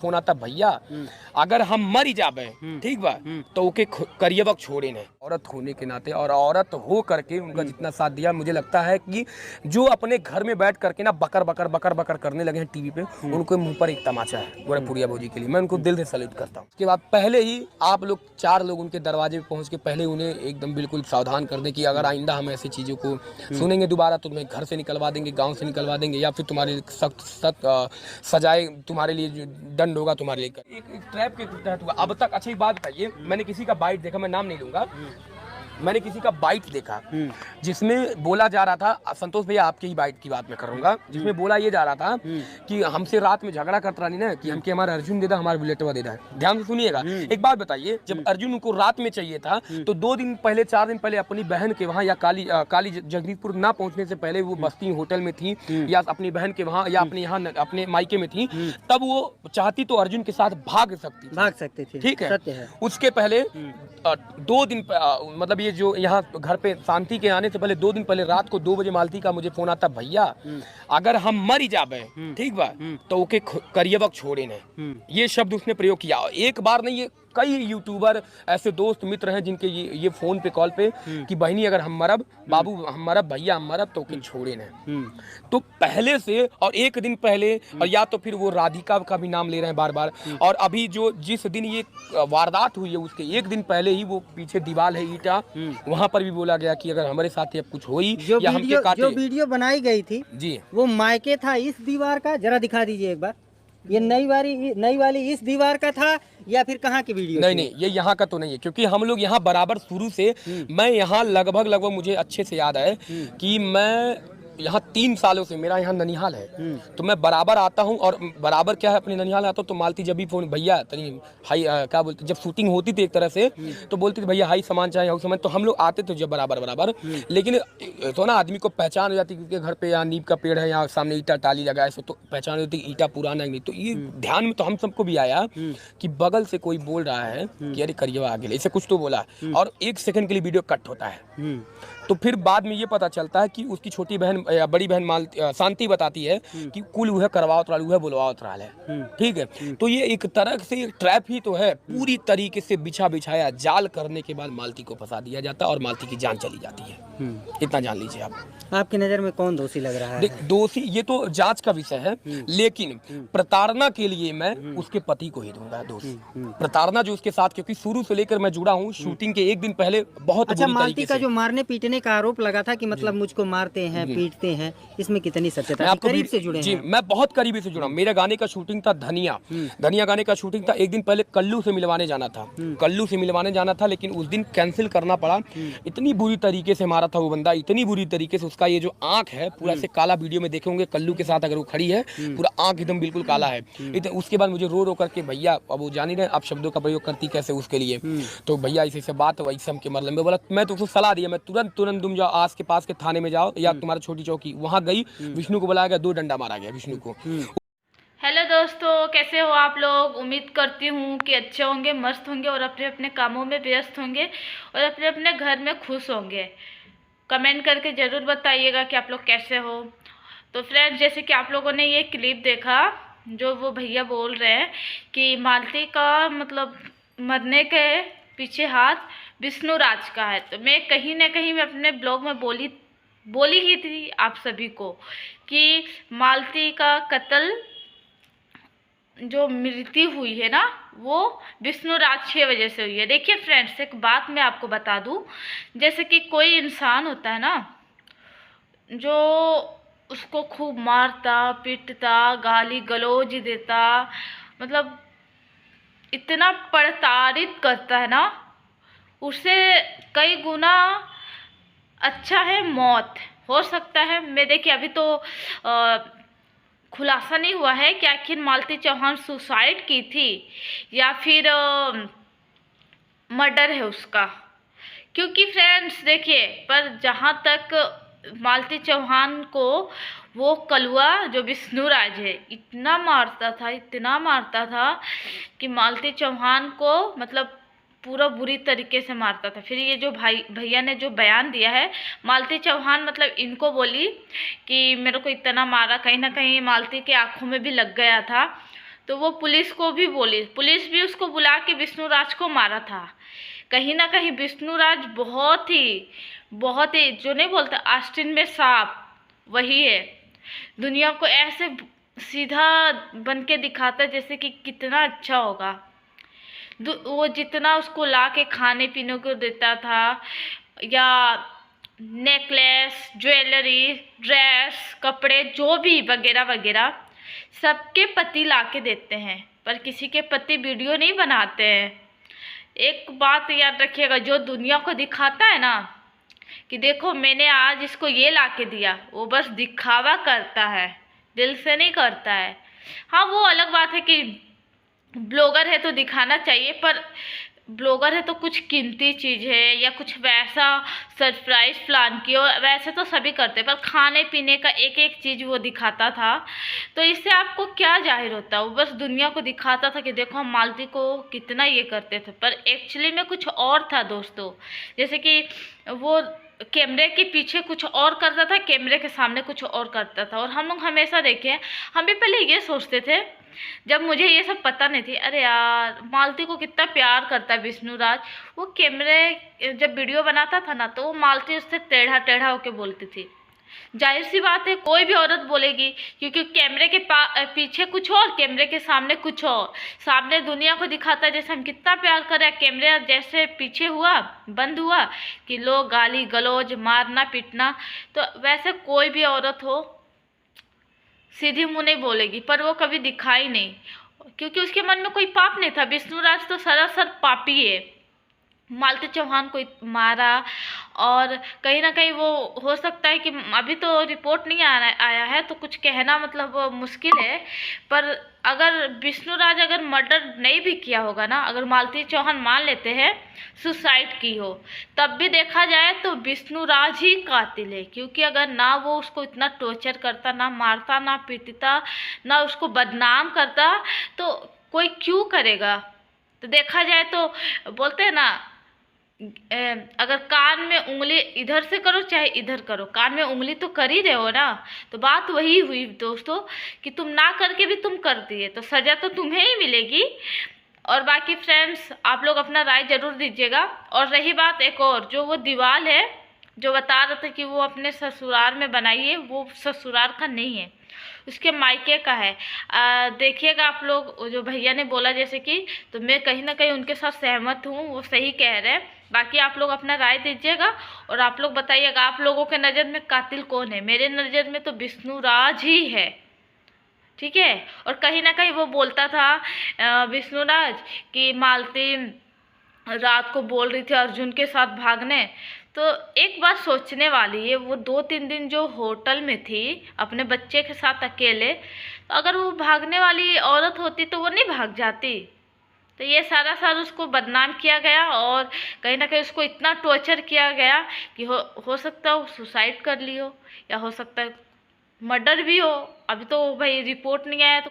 Phone आता, भैया अगर हम मर ही जाबे ठीक बा तो ओके करिए वक्त छोड़े नहीं। औरत होने के नाते और औरत हो करके उनका जितना साथ दिया, मुझे लगता है कि जो अपने घर में बैठ करके ना बकर बकर बकर बकर करने लगे हैं टीवी पे, उनको मुंह पर एक तमाचा है गोरखपुरिया भौजी के लिए। मैं उनको दिल से सैल्यूट करता हूँ। उसके बाद पहले ही आप लोग 4 लोग उनके दरवाजे पे पहुंच के पहले उन्हें एकदम बिल्कुल सावधान कर दें कि अगर आइंदा हम ऐसी चीज़ों को सुनेंगे दोबारा तो तुम्हें घर से निकलवा देंगे, गाँव से निकलवा देंगे, या फिर तुम्हारे सख्त सजाए तुम्हारे लिए जो दंड होगा तुम्हारे लिए एक ट्रैप के तहत हुआ अब तक। अच्छा, एक बात बताइए, मैंने किसी का बाइट देखा, मैं नाम नहीं लूंगा, मैंने किसी का बाइट देखा जिसमें बोला जा रहा था, संतोष भैया आपके ही बाइट की बात मैं करूंगा, जिसमें बोला ये जा रहा था कि हमसे रात में झगड़ा करता नहीं ना कि हमके हमारा अर्जुन दे दा, हमारा बुलेटवा दे दा। ध्यान से सुनिएगा, एक बात बताइए, जब अर्जुन को रात में चाहिए था तो 2 दिन पहले 4 दिन पहले अपनी बहन के वहाँ या काली जगदीशपुर ना पहुंचने से पहले वो बस्ती होटल में थी या अपनी बहन के वहाँ या अपने यहाँ अपने मायके में थी, तब वो चाहती तो अर्जुन के साथ भाग सकती थी, ठीक है। उसके पहले 2 दिन मतलब ये जो यहाँ घर पे शांति के आने से पहले 2 दिन पहले रात को 2 बजे मालती का मुझे फोन आता, भैया अगर हम मर ही जाबे ठीक बा तो ओके करिए वक्त छोड़े नहीं। ये शब्द उसने प्रयोग किया। एक बार नहीं, ये कई यूट्यूबर ऐसे दोस्त मित्र हैं जिनके ये फोन पे कॉल पे कि बहनी अगर हम मरब, बाबू हम मरब, भैया हम मरब तो ओके छोड़े नहीं। तो पहले से और एक दिन पहले, और या तो फिर वो राधिका का भी नाम ले रहे हैं बार बार, और अभी जो जिस दिन ये वारदात हुई है उसके एक दिन पहले ही वो पीछे दीवार है ईटा, वहां पर भी बोला गया कि अगर हमारे साथ अब कुछ हुई या हमके काटे। जो वीडियो बनाई गई थी जी, वो मायके था इस दीवार का, जरा दिखा दीजिए एक बार। ये नई वाली इस दीवार का था या फिर कहाँ की वीडियो? नहीं, ये यहाँ का तो नहीं है, क्योंकि हम लोग यहाँ बराबर शुरू से, मैं यहाँ लगभग मुझे अच्छे से याद है कि मैं यहाँ 3 सालों से, मेरा यहाँ ननिहाल है तो मैं बराबर आता हूँ। और बराबर क्या है, अपने ननिहाल आता हूँ तो मालती जब भी फोन, भैया तनी हाई क्या बोलते, जब शूटिंग होती थी एक तरह से तो बोलती थी भैया हाई सामान चाहिए, हाई सामान, तो हम लोग आते थे जब बराबर। लेकिन तो ना आदमी को पहचान हो जाती क्योंकि घर पे यहाँ नीम का पेड़ है, यहाँ सामने ईटा टाली लगा है, तो पहचान होती ईटा पुराना नहीं। तो ये ध्यान में तो हम सबको भी आया कि बगल से कोई बोल रहा है कि अरे करिएवा आगे, ऐसे कुछ तो बोला, और 1 सेकंड के लिए वीडियो कट होता है। तो फिर बाद में ये पता चलता है कि उसकी छोटी बहन या बड़ी बहन शांति बताती है कि कुल वह करवावत रहा है, बुलवावत रहा है, ठीक है। तो ये एक तरह से एक ट्रैप ही तो है, पूरी तरीके से बिछाया जाल करने के बाद मालती को फंसा दिया जाता है और मालती की जान चली जाती है। इतना जान लीजिए आप। आपकी नजर में कौन दोषी लग रहा है? दोषी ये तो जांच का विषय है, लेकिन प्रताड़ना के लिए मैं उसके पति को ही दूंगा दोषी। प्रताड़ना जो उसके साथ, क्योंकि शुरू से लेकर मैं जुड़ा हूँ, शूटिंग के एक दिन पहले बहुत अच्छा, मालती का जो मारने पीटने का आरोप लगा था कि मतलब मुझको मारते हैं पीटते हैं, इसमें कितनी सत्यता? आप करीब से जुड़े हैं? मैं बहुत करीबी से जुड़ा। मेरे गाने का शूटिंग था धनिया गाने का शूटिंग था। एक दिन पहले कल्लू से मिलवाने जाना था, लेकिन उस दिन कैंसिल करना पड़ा। इतनी बुरी तरीके से मारा था वो बंदा, इतनी बुरी तरीके से, उसका ये जो आंख है पूरा से काला, वीडियो में देखे होंगे कल्लू के साथ अगर वो खड़ी है, पूरा आंख एकदम बिल्कुल काला है। उसके बाद मुझे रो करके, भैया अब वो जान ही रहे आप शब्दों का प्रयोग करती कैसे उसके लिए, तो भैया ऐसे बात वैसे हमके मर लेंगे। बोला मैं तो उसको सलाह दिया, मैं तुरंत तुम जाओ आस के पास के थाने में जाओ या तुम्हारा छोटी चौकी, वहाँ गई, विष्णु को बुलाया गया, 2 डंडा मारा गया विष्णु को। हेलो दोस्तों, कैसे हो आप लोग? उम्मीद करती हूँ कि अच्छे होंगे, मस्त होंगे और अपने अपने कामों में व्यस्त होंगे और अपने अपने घर में खुश होंगे। कमेंट करके ज़रूर बताइएगा कि आप लोग कैसे हो। तो फ्रेंड्स, जैसे कि आप लोगों ने ये क्लिप देखा जो वो भैया बोल रहे हैं कि मालती का मतलब मरने के पीछे हाथ विष्णु राज का है, तो मैं कहीं ना कहीं मैं अपने ब्लॉग में बोली ही थी आप सभी को कि मालती का कत्ल जो मृत्यु हुई है ना, वो विष्णु राज की वजह से हुई है। देखिए फ्रेंड्स, एक बात मैं आपको बता दूं, जैसे कि कोई इंसान होता है ना जो उसको खूब मारता पीटता गाली गलौज देता, मतलब इतना प्रताड़ित करता है ना, उससे कई गुना अच्छा है मौत हो सकता है। मैं देखिए अभी तो खुलासा नहीं हुआ है कि आखिर मालती चौहान सुसाइड की थी या फिर मर्डर है उसका, क्योंकि फ्रेंड्स देखिए, पर जहाँ तक मालती चौहान को वो कलुआ जो विष्णु राज है इतना मारता था कि मालती चौहान को मतलब पूरा बुरी तरीके से मारता था। फिर ये जो भैया ने जो बयान दिया है, मालती चौहान मतलब इनको बोली कि मेरे को इतना मारा, कहीं ना कहीं मालती के आंखों में भी लग गया था। तो वो पुलिस को भी बोली, पुलिस भी उसको बुला के विष्णुराज को मारा था। कहीं ना कहीं विष्णुराज बहुत ही जो नहीं बोलते आस्तीन में सांप, वही है। दुनिया को ऐसे सीधा बन के दिखाता है जैसे कि कितना अच्छा होगा। वो जितना उसको ला के खाने पीने को देता था, या नेकलेस, ज्वेलरी, ड्रेस, कपड़े, जो भी वगैरह वगैरह, सबके पति ला के देते हैं, पर किसी के पति वीडियो नहीं बनाते हैं। एक बात याद रखिएगा, जो दुनिया को दिखाता है ना कि देखो मैंने आज इसको ये ला के दिया, वो बस दिखावा करता है, दिल से नहीं करता है। हाँ, वो अलग बात है कि ब्लॉगर है तो दिखाना चाहिए, पर ब्लॉगर है तो कुछ कीमती चीज़ है या कुछ वैसा सरप्राइज प्लान किया, वैसे तो सभी करते, पर खाने पीने का एक एक चीज़ वो दिखाता था। तो इससे आपको क्या जाहिर होता, वो बस दुनिया को दिखाता था कि देखो हम मालती को कितना ये करते थे, पर एक्चुअली में कुछ और था दोस्तों। जैसे कि वो कैमरे के पीछे कुछ और करता था, कैमरे के सामने कुछ और करता था। और हम लोग हमेशा देखे, हम भी पहले ये सोचते थे जब मुझे ये सब पता नहीं थी, अरे यार मालती को कितना प्यार करता है विष्णुराज। वो कैमरे जब वीडियो बनाता था ना, तो वो मालती उससे टेढ़ा टेढ़ा होके बोलती थी। जाहिर सी बात है, कोई भी औरत बोलेगी, क्योंकि कैमरे के पीछे कुछ और, कैमरे के सामने कुछ और। सामने दुनिया को दिखाता है जैसे हम कितना प्यार कर रहे हैं, कैमरे जैसे पीछे हुआ, बंद हुआ कि लोग गाली गलौज, मारना पीटना, तो वैसे कोई भी औरत हो सीधी मुंह नहीं बोलेगी, पर वो कभी दिखाई नहीं, क्योंकि उसके मन में कोई पाप नहीं था। विष्णुराज तो सरासर पापी है, मालती चौहान को मारा। और कहीं ना कहीं वो हो सकता है कि अभी तो रिपोर्ट नहीं आया है, तो कुछ कहना मतलब मुश्किल है, पर अगर विष्णुराज अगर मर्डर नहीं भी किया होगा ना, अगर मालती चौहान मान लेते हैं सुसाइड की हो, तब भी देखा जाए तो विष्णुराज ही कातिल है। क्योंकि अगर ना वो उसको इतना टॉर्चर करता, ना मारता, ना पीटता, ना उसको बदनाम करता, तो कोई क्यों करेगा। तो देखा जाए तो बोलते हैं ना, अगर कान में उंगली इधर से करो चाहे इधर करो, कान में उंगली तो कर ही रहे हो ना। तो बात वही हुई दोस्तों कि तुम ना करके भी तुम कर दिए, तो सज़ा तो तुम्हें ही मिलेगी। और बाकी फ्रेंड्स, आप लोग अपना राय ज़रूर दीजिएगा। और रही बात एक और, जो वो दीवार है जो बता रहे थे कि वो अपने ससुराल में बनाई है, वो ससुराल का नहीं है, उसके मायके का है। देखिएगा आप लोग, जो भैया ने बोला जैसे कि, तो मैं कहीं ना कहीं उनके साथ सहमत हूँ, वो सही कह रहे हैं। बाकी आप लोग अपना राय दीजिएगा और आप लोग बताइएगा आप लोगों के नज़र में कातिल कौन है। मेरे नज़र में तो विष्णुराज ही है, ठीक है। और कहीं ना कहीं वो बोलता था विष्णुराज कि मालती रात को बोल रही थी अर्जुन के साथ भागने। तो एक बात सोचने वाली है, वो 2-3 दिन जो होटल में थी अपने बच्चे के साथ अकेले, तो अगर वो भागने वाली औरत होती तो वो नहीं भाग जाती। तो ये सारा उसको बदनाम किया गया और कहीं ना कहीं उसको इतना टॉर्चर किया गया कि हो सकता है वो सुसाइड कर ली हो, या हो सकता है मर्डर भी हो। अभी तो भाई रिपोर्ट नहीं आया तो